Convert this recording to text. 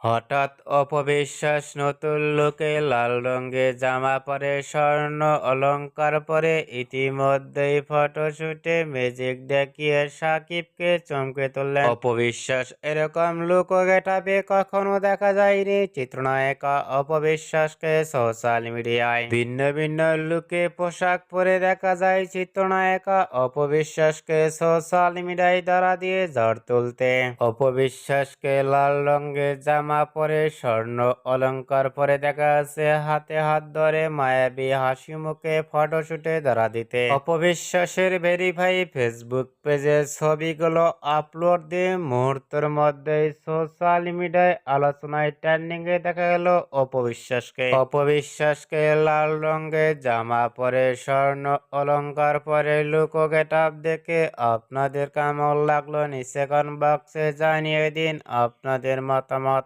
হঠাৎ অপবিশ্বাস নতুন লুকে লাল রঙের জামা পরে স্বর্ণ অলংকার পরে ইতিমধ্যেই ফটোশুটে ম্যাজিক দেখিয়ে সাকিবকে চমকে তুললেন অপবিশ্বাস। এরকম লুক ও গেটআপে কখনো দেখা যায়নি চিত্রনায়িকা অপবিশ্বাসকে। সোশ্যাল মিডিয়ায় ভিন্ন ভিন্ন লুকে পোশাক পরে দেখা যায় চিত্রনায়িকা অপবিশ্বাসকে সোশ্যাল মিডিয়ায় দ্বারা দিয়ে ঝড় তুলতে। অপবিশ্বাসকে লাল রঙের জামা পরে স্বর্ণ অলংকার পরে দেখা যাচ্ছে হাতে হাত ধরে মায়াবী হাসি মুখে ফটোশুটে ধরা দিতে। অপবিশ্বাসের ভেরিফাই ফেসবুক পেজে ছবিগুলো আপলোড দিয়ে মুহূর্তের মধ্যেই সোশ্যাল মিডিয়ায় আলোচনায় ট্রেন্ডিং এ দেখা গেল অপবিশ্বাসকে লাল রঙের জামা পরে স্বর্ণ অলংকার পরে লুক ও গেটআপ দেখে আপনাদের কেমন লাগলো নিচে কমেন্ট বক্সে জানিয়ে দিন আপনাদের মতামত।